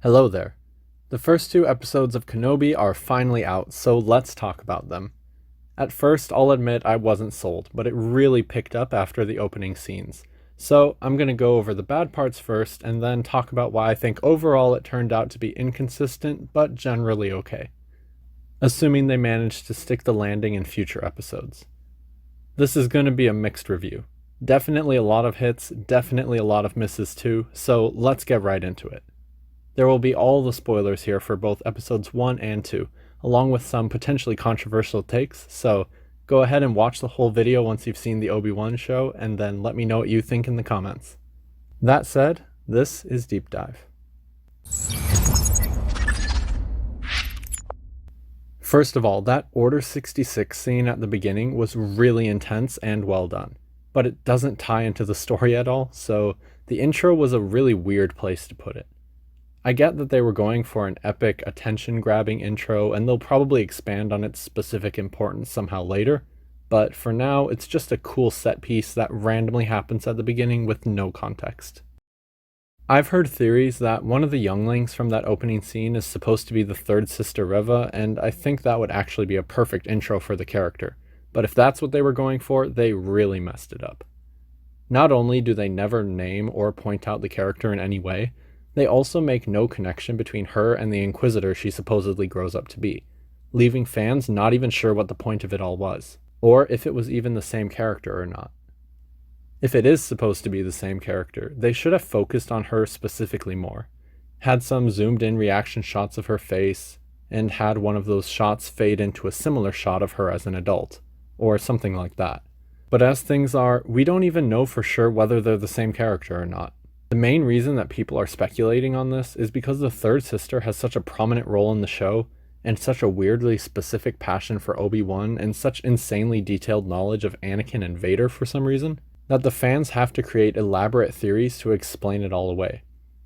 Hello there. The first two episodes of Kenobi are finally out, so let's talk about them. At first, I'll admit I wasn't sold, but it really picked up after the opening scenes. So I'm going to go over the bad parts first, and then talk about why I think overall it turned out to be inconsistent, but generally okay. Assuming they managed to stick the landing in future episodes. This is going to be a mixed review. Definitely a lot of hits, definitely a lot of misses too, so let's get right into it. There will be all the spoilers here for both episodes 1 and 2, along with some potentially controversial takes, so go ahead and watch the whole video once you've seen the Obi-Wan show, and then let me know what you think in the comments. That said, this is Deep Dive. First of all, that Order 66 scene at the beginning was really intense and well done, but it doesn't tie into the story at all, so the intro was a really weird place to put it. I get that they were going for an epic, attention-grabbing intro, and they'll probably expand on its specific importance somehow later, but for now, it's just a cool set piece that randomly happens at the beginning with no context. I've heard theories that one of the younglings from that opening scene is supposed to be the third sister Reva, and I think that would actually be a perfect intro for the character, but if that's what they were going for, they really messed it up. Not only do they never name or point out the character in any way, they also make no connection between her and the Inquisitor she supposedly grows up to be, leaving fans not even sure what the point of it all was, or if it was even the same character or not. If it is supposed to be the same character, they should have focused on her specifically more, had some zoomed in reaction shots of her face, and had one of those shots fade into a similar shot of her as an adult, or something like that. But as things are, we don't even know for sure whether they're the same character or not. The main reason that people are speculating on this is because the third sister has such a prominent role in the show, and such a weirdly specific passion for Obi-Wan, and such insanely detailed knowledge of Anakin and Vader for some reason, that the fans have to create elaborate theories to explain it all away.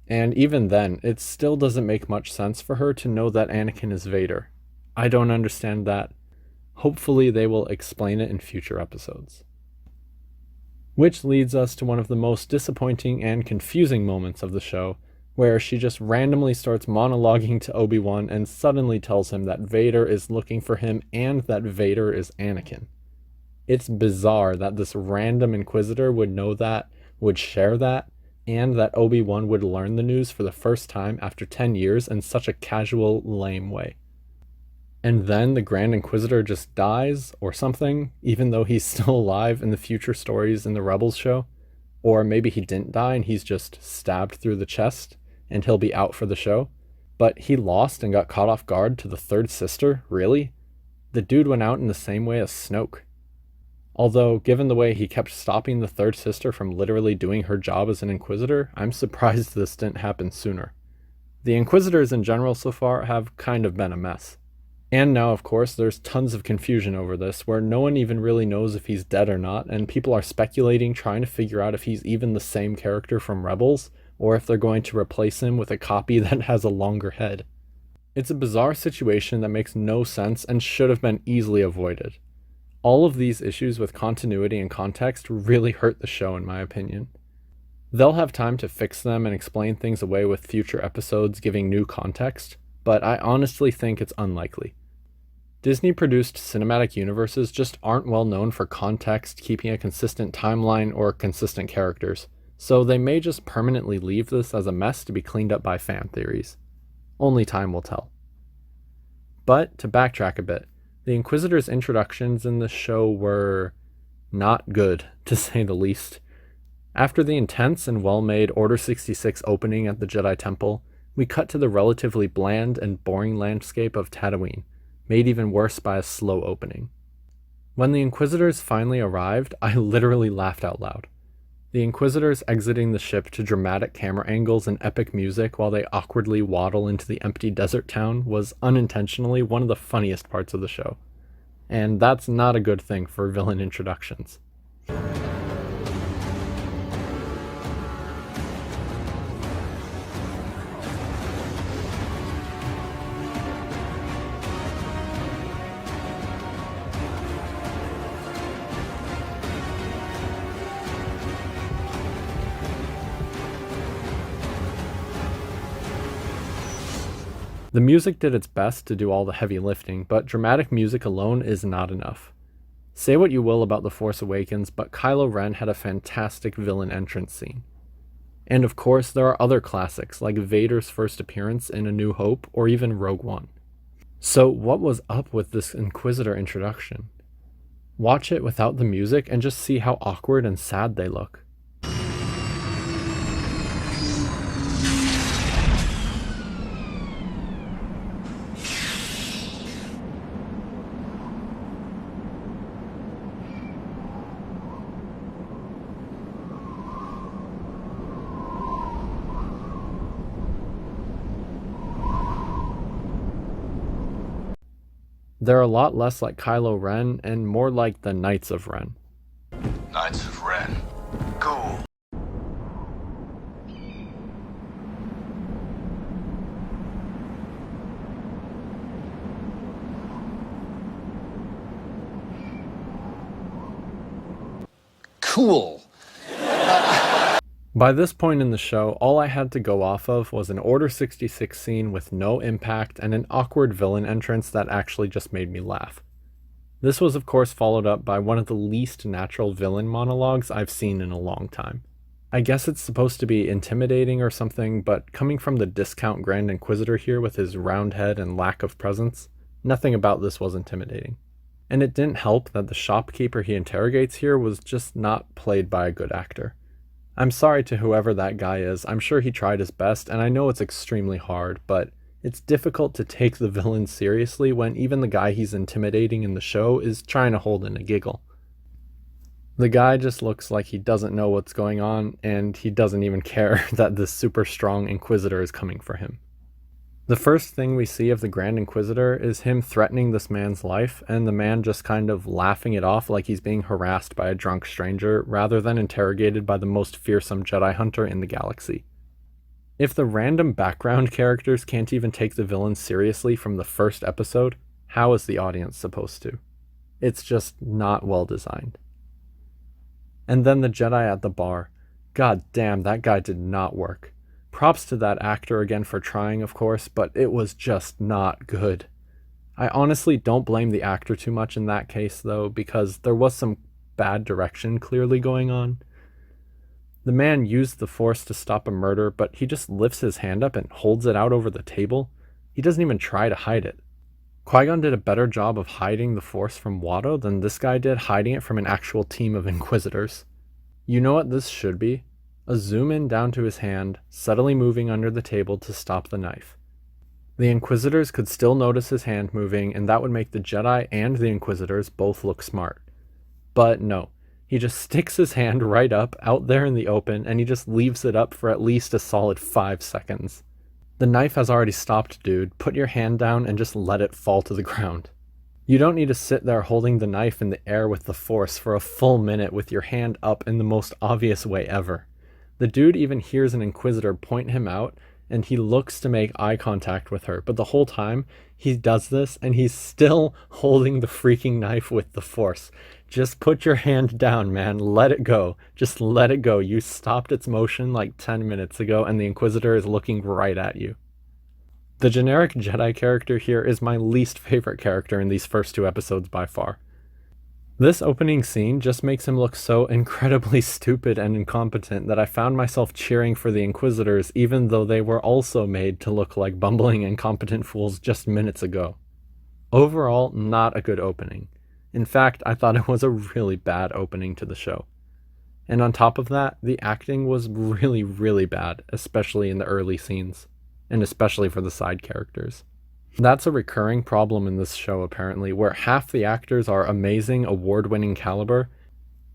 And even then, it still doesn't make much sense for her to know that Anakin is Vader. I don't understand that. Hopefully they will explain it in future episodes. Which leads us to one of the most disappointing and confusing moments of the show, where she just randomly starts monologuing to Obi-Wan and suddenly tells him that Vader is looking for him and that Vader is Anakin. It's bizarre that this random Inquisitor would know that, would share that, and that Obi-Wan would learn the news for the first time after 10 years in such a casual, lame way. And then the Grand Inquisitor just dies, or something, even though he's still alive in the future stories in the Rebels show. Or maybe he didn't die and he's just stabbed through the chest, and he'll be out for the show. But he lost and got caught off guard to the third sister? Really? The dude went out in the same way as Snoke. Although, given the way he kept stopping the third sister from literally doing her job as an Inquisitor, I'm surprised this didn't happen sooner. The Inquisitors in general so far have kind of been a mess. And now, of course, there's tons of confusion over this, where no one even really knows if he's dead or not, and people are speculating, trying to figure out if he's even the same character from Rebels, or if they're going to replace him with a copy that has a longer head. It's a bizarre situation that makes no sense and should have been easily avoided. All of these issues with continuity and context really hurt the show, in my opinion. They'll have time to fix them and explain things away with future episodes giving new context, but I honestly think it's unlikely. Disney-produced cinematic universes just aren't well known for context, keeping a consistent timeline, or consistent characters, so they may just permanently leave this as a mess to be cleaned up by fan theories. Only time will tell. But, to backtrack a bit, the Inquisitor's introductions in this show were not good, to say the least. After the intense and well-made Order 66 opening at the Jedi Temple, we cut to the relatively bland and boring landscape of Tatooine, made even worse by a slow opening. When the Inquisitors finally arrived, I literally laughed out loud. The Inquisitors exiting the ship to dramatic camera angles and epic music while they awkwardly waddle into the empty desert town was unintentionally one of the funniest parts of the show. And that's not a good thing for villain introductions. The music did its best to do all the heavy lifting, but dramatic music alone is not enough. Say what you will about The Force Awakens, but Kylo Ren had a fantastic villain entrance scene. And of course, there are other classics, like Vader's first appearance in A New Hope, or even Rogue One. So what was up with this Inquisitor introduction? Watch it without the music and just see how awkward and sad they look. They're a lot less like Kylo Ren and more like the Knights of Ren. Knights of Ren. Cool. Cool. By this point in the show, all I had to go off of was an Order 66 scene with no impact and an awkward villain entrance that actually just made me laugh. This was of course followed up by one of the least natural villain monologues I've seen in a long time. I guess it's supposed to be intimidating or something, but coming from the discount Grand Inquisitor here with his round head and lack of presence, nothing about this was intimidating. And it didn't help that the shopkeeper he interrogates here was just not played by a good actor. I'm sorry to whoever that guy is, I'm sure he tried his best, and I know it's extremely hard, but it's difficult to take the villain seriously when even the guy he's intimidating in the show is trying to hold in a giggle. The guy just looks like he doesn't know what's going on, and he doesn't even care that this super strong Inquisitor is coming for him. The first thing we see of the Grand Inquisitor is him threatening this man's life, and the man just kind of laughing it off like he's being harassed by a drunk stranger rather than interrogated by the most fearsome Jedi hunter in the galaxy. If the random background characters can't even take the villain seriously from the first episode, how is the audience supposed to? It's just not well designed. And then the Jedi at the bar. God damn, that guy did not work. Props to that actor again for trying, of course, but it was just not good. I honestly don't blame the actor too much in that case, though, because there was some bad direction clearly going on. The man used the Force to stop a murder, but he just lifts his hand up and holds it out over the table. He doesn't even try to hide it. Qui-Gon did a better job of hiding the Force from Watto than this guy did hiding it from an actual team of Inquisitors. You know what this should be? A zoom in down to his hand, subtly moving under the table to stop the knife. The Inquisitors could still notice his hand moving, and that would make the Jedi and the Inquisitors both look smart. But no, he just sticks his hand right up, out there in the open, and he just leaves it up for at least a solid 5 seconds. The knife has already stopped, dude. Put your hand down and just let it fall to the ground. You don't need to sit there holding the knife in the air with the Force for a full minute with your hand up in the most obvious way ever. The dude even hears an Inquisitor point him out, and he looks to make eye contact with her, but the whole time he does this, and he's still holding the freaking knife with the Force. Just put your hand down, man. Let it go. Just let it go. You stopped its motion like 10 minutes ago, and the Inquisitor is looking right at you. The generic Jedi character here is my least favorite character in these first 2 episodes by far. This opening scene just makes him look so incredibly stupid and incompetent that I found myself cheering for the Inquisitors even though they were also made to look like bumbling incompetent fools just minutes ago. Overall, not a good opening. In fact, I thought it was a really bad opening to the show. And on top of that, the acting was really, really bad, especially in the early scenes, and especially for the side characters. That's a recurring problem in this show apparently, where half the actors are amazing, award-winning caliber,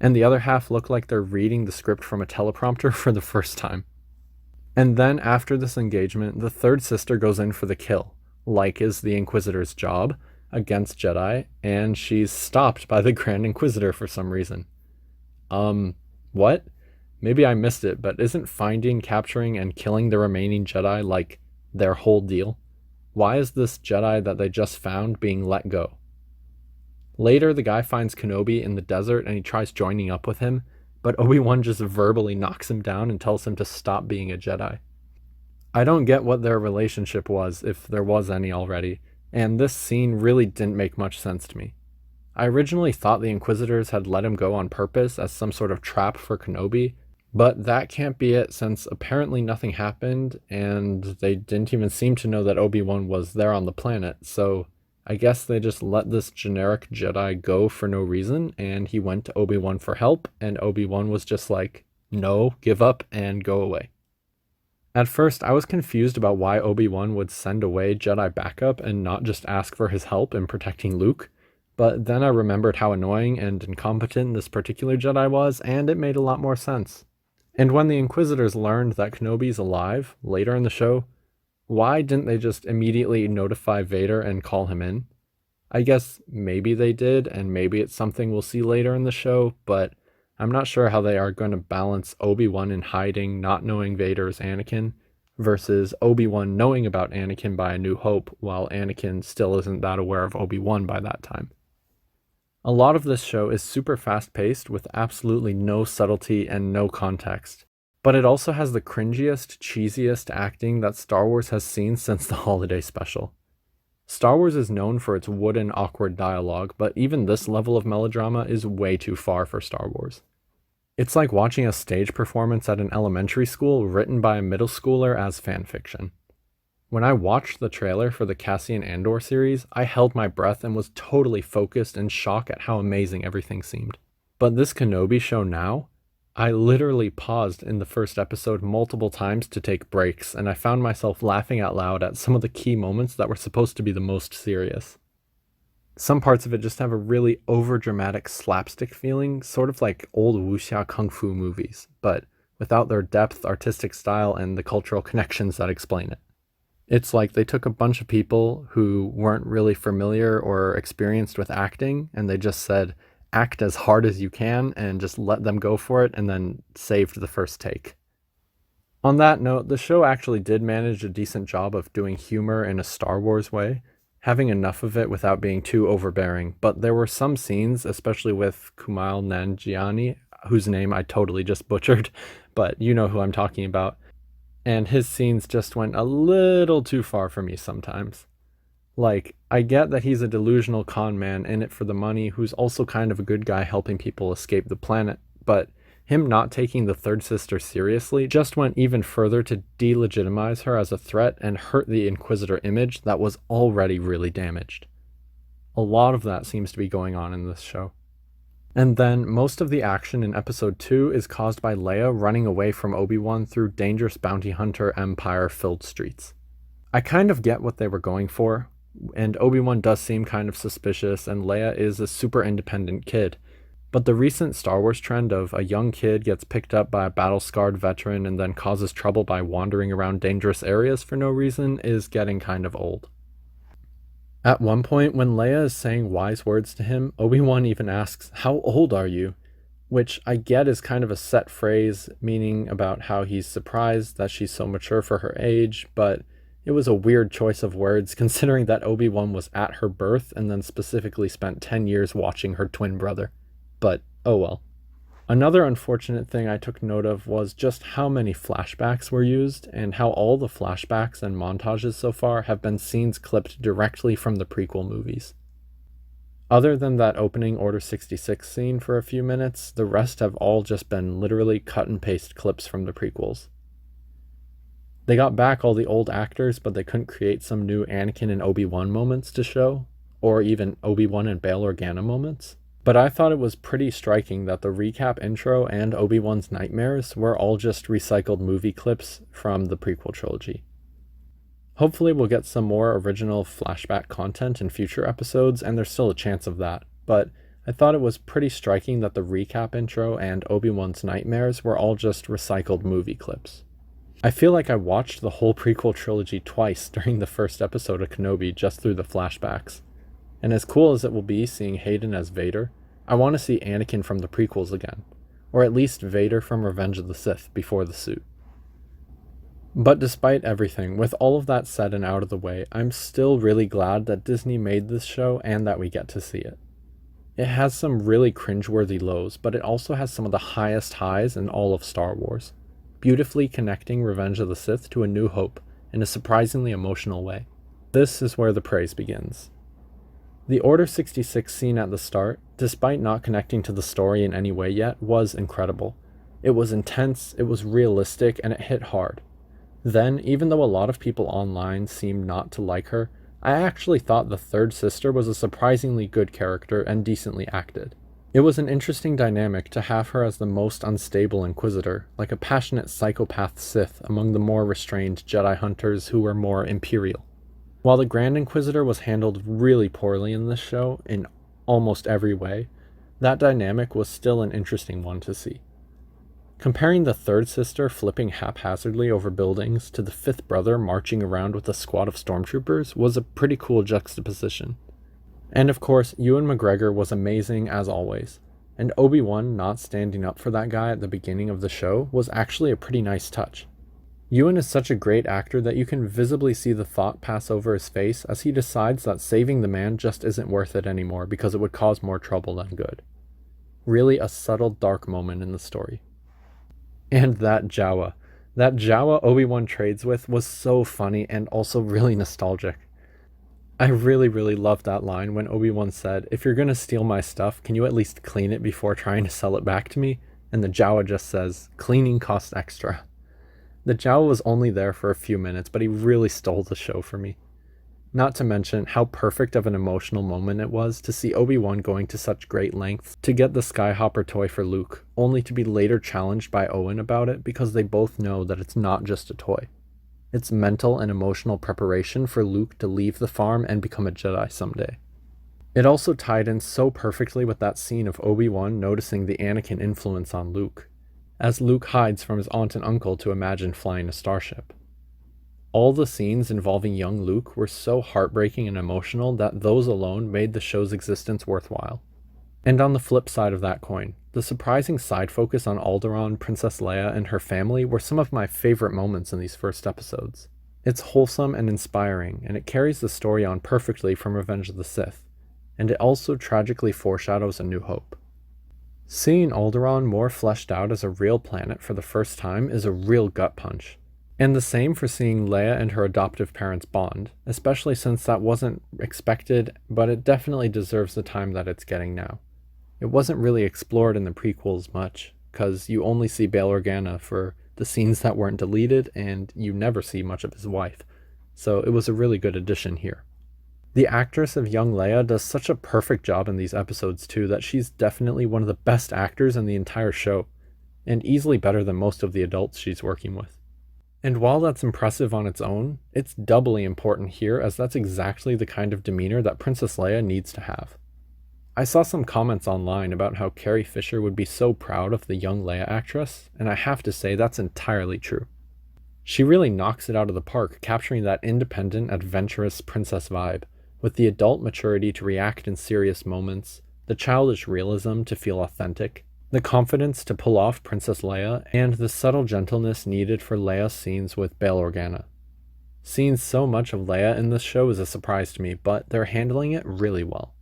and the other half look like they're reading the script from a teleprompter for the first time. And then after this engagement, the third sister goes in for the kill, like is the Inquisitor's job, against Jedi, and she's stopped by the Grand Inquisitor for some reason. What? Maybe I missed it, but isn't finding, capturing, and killing the remaining Jedi like their whole deal? Why is this Jedi that they just found being let go? Later, the guy finds Kenobi in the desert and he tries joining up with him, but Obi-Wan just verbally knocks him down and tells him to stop being a Jedi. I don't get what their relationship was, if there was any already, and this scene really didn't make much sense to me. I originally thought the Inquisitors had let him go on purpose as some sort of trap for Kenobi, but that can't be it since apparently nothing happened and they didn't even seem to know that Obi-Wan was there on the planet, so I guess they just let this generic Jedi go for no reason and he went to Obi-Wan for help and Obi-Wan was just like, no, give up and go away. At first, I was confused about why Obi-Wan would send away Jedi backup and not just ask for his help in protecting Luke, but then I remembered how annoying and incompetent this particular Jedi was, and it made a lot more sense. And when the Inquisitors learned that Kenobi's alive, later in the show, why didn't they just immediately notify Vader and call him in? I guess maybe they did, and maybe it's something we'll see later in the show, but I'm not sure how they are going to balance Obi-Wan in hiding, not knowing Vader's Anakin, versus Obi-Wan knowing about Anakin by A New Hope, while Anakin still isn't that aware of Obi-Wan by that time. A lot of this show is super fast-paced with absolutely no subtlety and no context, but it also has the cringiest, cheesiest acting that Star Wars has seen since the holiday special. Star Wars is known for its wooden, awkward dialogue, but even this level of melodrama is way too far for Star Wars. It's like watching a stage performance at an elementary school written by a middle schooler as fanfiction. When I watched the trailer for the Cassian Andor series, I held my breath and was totally focused in shock at how amazing everything seemed. But this Kenobi show now, I literally paused in the first episode multiple times to take breaks, and I found myself laughing out loud at some of the key moments that were supposed to be the most serious. Some parts of it just have a really overdramatic slapstick feeling, sort of like old wuxia kung fu movies, but without their depth, artistic style, and the cultural connections that explain it. It's like they took a bunch of people who weren't really familiar or experienced with acting, and they just said, act as hard as you can and just let them go for it, and then saved the first take. On that note, the show actually did manage a decent job of doing humor in a Star Wars way, having enough of it without being too overbearing, but there were some scenes, especially with Kumail Nanjiani, whose name I totally just butchered, but you know who I'm talking about, and his scenes just went a little too far for me sometimes. Like, I get that he's a delusional con man in it for the money who's also kind of a good guy helping people escape the planet, but him not taking the third sister seriously just went even further to delegitimize her as a threat and hurt the Inquisitor image that was already really damaged. A lot of that seems to be going on in this show. And then most of the action in episode 2 is caused by Leia running away from Obi-Wan through dangerous bounty hunter empire-filled streets. I kind of get what they were going for, and Obi-Wan does seem kind of suspicious, and Leia is a super independent kid. But the recent Star Wars trend of a young kid gets picked up by a battle-scarred veteran and then causes trouble by wandering around dangerous areas for no reason is getting kind of old. At one point, when Leia is saying wise words to him, Obi-Wan even asks, "How old are you?" Which I get is kind of a set phrase, meaning about how he's surprised that she's so mature for her age, but it was a weird choice of words considering that Obi-Wan was at her birth and then specifically spent 10 years watching her twin brother. But, oh well. Another unfortunate thing I took note of was just how many flashbacks were used, and how all the flashbacks and montages so far have been scenes clipped directly from the prequel movies. Other than that opening Order 66 scene for a few minutes, the rest have all just been literally cut and paste clips from the prequels. They got back all the old actors, but they couldn't create some new Anakin and Obi-Wan moments to show, or even Obi-Wan and Bail Organa moments. But I thought it was pretty striking that the recap intro and Obi-Wan's nightmares were all just recycled movie clips from the prequel trilogy. Hopefully we'll get some more original flashback content in future episodes, and there's still a chance of that, but I thought it was pretty striking that the recap intro and Obi-Wan's nightmares were all just recycled movie clips. I feel like I watched the whole prequel trilogy twice during the first episode of Kenobi just through the flashbacks. And as cool as it will be seeing Hayden as Vader, I want to see Anakin from the prequels again, or at least Vader from Revenge of the Sith before the suit. But despite everything, with all of that said and out of the way, I'm still really glad that Disney made this show and that we get to see it. It has some really cringeworthy lows, but it also has some of the highest highs in all of Star Wars. beautifully connecting Revenge of the Sith to A New Hope in a surprisingly emotional way. This is where the praise begins. The Order 66 scene at the start, despite not connecting to the story in any way yet, was incredible. It was intense, it was realistic, and it hit hard. Then, even though a lot of people online seemed not to like her, I actually thought the third sister was a surprisingly good character and decently acted. It was an interesting dynamic to have her as the most unstable Inquisitor, like a passionate psychopath Sith among the more restrained Jedi hunters who were more Imperial. While the Grand Inquisitor was handled really poorly in this show, in almost every way, that dynamic was still an interesting one to see. Comparing the third sister flipping haphazardly over buildings to the fifth brother marching around with a squad of stormtroopers was a pretty cool juxtaposition. And of course, Ewan McGregor was amazing as always, and Obi-Wan not standing up for that guy at the beginning of the show was actually a pretty nice touch. Ewan is such a great actor that you can visibly see the thought pass over his face as he decides that saving the man just isn't worth it anymore because it would cause more trouble than good. Really a subtle dark moment in the story. And that Jawa Obi-Wan trades with was so funny and also really nostalgic. I really loved that line when Obi-Wan said, "If you're gonna steal my stuff, can you at least clean it before trying to sell it back to me?" And the Jawa just says, "Cleaning costs extra." The Jawa was only there for a few minutes, but he really stole the show for me. Not to mention how perfect of an emotional moment it was to see Obi-Wan going to such great lengths to get the Skyhopper toy for Luke, only to be later challenged by Owen about it because they both know that it's not just a toy. It's mental and emotional preparation for Luke to leave the farm and become a Jedi someday. It also tied in so perfectly with that scene of Obi-Wan noticing the Anakin influence on Luke, as Luke hides from his aunt and uncle to imagine flying a starship. All the scenes involving young Luke were so heartbreaking and emotional that those alone made the show's existence worthwhile. And on the flip side of that coin, the surprising side focus on Alderaan, Princess Leia, and her family were some of my favorite moments in these first episodes. It's wholesome and inspiring, and it carries the story on perfectly from Revenge of the Sith, and it also tragically foreshadows A New Hope. Seeing Alderaan more fleshed out as a real planet for the first time is a real gut punch. And the same for seeing Leia and her adoptive parents bond, especially since that wasn't expected, but it definitely deserves the time that it's getting now. It wasn't really explored in the prequels much, because you only see Bail Organa for the scenes that weren't deleted, and you never see much of his wife, so it was a really good addition here. The actress of young Leia does such a perfect job in these episodes too that she's definitely one of the best actors in the entire show, and easily better than most of the adults she's working with. And while that's impressive on its own, it's doubly important here as that's exactly the kind of demeanor that Princess Leia needs to have. I saw some comments online about how Carrie Fisher would be so proud of the young Leia actress, and I have to say that's entirely true. She really knocks it out of the park, capturing that independent, adventurous princess vibe, with the adult maturity to react in serious moments, the childish realism to feel authentic, the confidence to pull off Princess Leia, and the subtle gentleness needed for Leia's scenes with Bail Organa. Seeing so much of Leia in this show is a surprise to me, but they're handling it really well.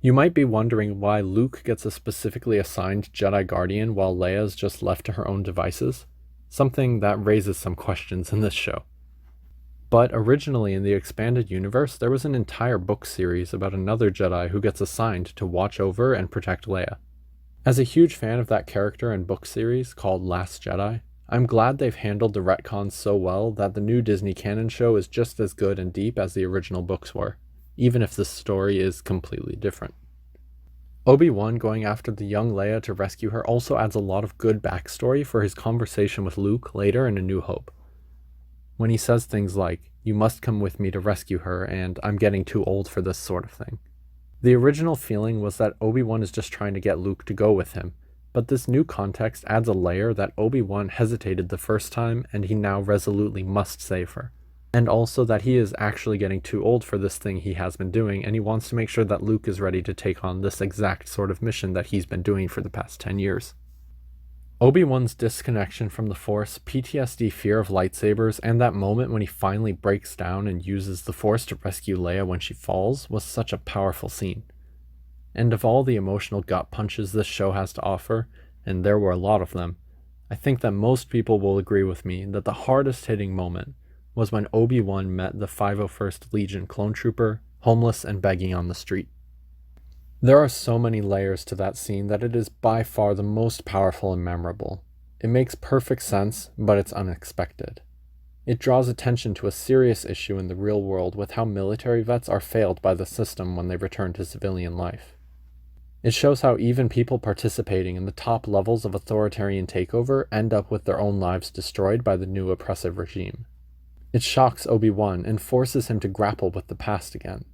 You might be wondering why Luke gets a specifically assigned Jedi Guardian while Leia's just left to her own devices, something that raises some questions in this show. But originally in the expanded universe, there was an entire book series about another Jedi who gets assigned to watch over and protect Leia. As a huge fan of that character and book series called Last Jedi, I'm glad they've handled the retcons so well that the new Disney canon show is just as good and deep as the original books were, even if the story is completely different. Obi-Wan going after the young Leia to rescue her also adds a lot of good backstory for his conversation with Luke later in A New Hope, when he says things like, "You must come with me to rescue her," and "I'm getting too old for this sort of thing." The original feeling was that Obi-Wan is just trying to get Luke to go with him, but this new context adds a layer that Obi-Wan hesitated the first time and he now resolutely must save her. And also that he is actually getting too old for this thing he has been doing, and he wants to make sure that Luke is ready to take on this exact sort of mission that he's been doing for the past 10 years. Obi-Wan's disconnection from the Force, PTSD fear of lightsabers, and that moment when he finally breaks down and uses the Force to rescue Leia when she falls was such a powerful scene. And of all the emotional gut punches this show has to offer, and there were a lot of them, I think that most people will agree with me that the hardest hitting moment was when Obi-Wan met the 501st Legion clone trooper, homeless and begging on the street. There are so many layers to that scene that it is by far the most powerful and memorable. It makes perfect sense, but it's unexpected. It draws attention to a serious issue in the real world with how military vets are failed by the system when they return to civilian life. It shows how even people participating in the top levels of authoritarian takeover end up with their own lives destroyed by the new oppressive regime. It shocks Obi-Wan and forces him to grapple with the past again.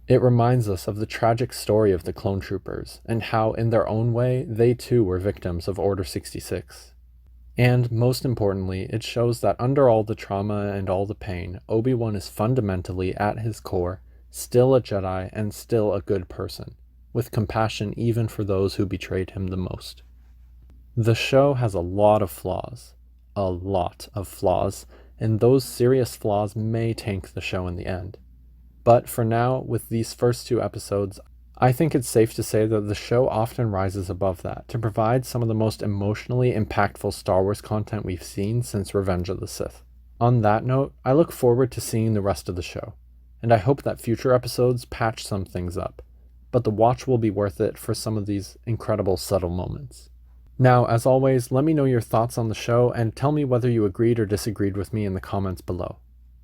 It reminds us of the tragic story of the clone troopers and how, in their own way, they too were victims of Order 66. And, most importantly, it shows that under all the trauma and all the pain, Obi-Wan is fundamentally, at his core, still a Jedi and still a good person, with compassion even for those who betrayed him the most. The show has a lot of flaws, and those serious flaws may tank the show in the end. But for now, with these first 2 episodes, I think it's safe to say that the show often rises above that to provide some of the most emotionally impactful Star Wars content we've seen since Revenge of the Sith. On that note, I look forward to seeing the rest of the show, and I hope that future episodes patch some things up, but the watch will be worth it for some of these incredible subtle moments. Now, as always, let me know your thoughts on the show and tell me whether you agreed or disagreed with me in the comments below.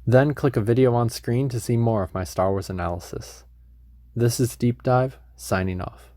Then click a video on screen to see more of my Star Wars analysis. This is Deep Dive, signing off.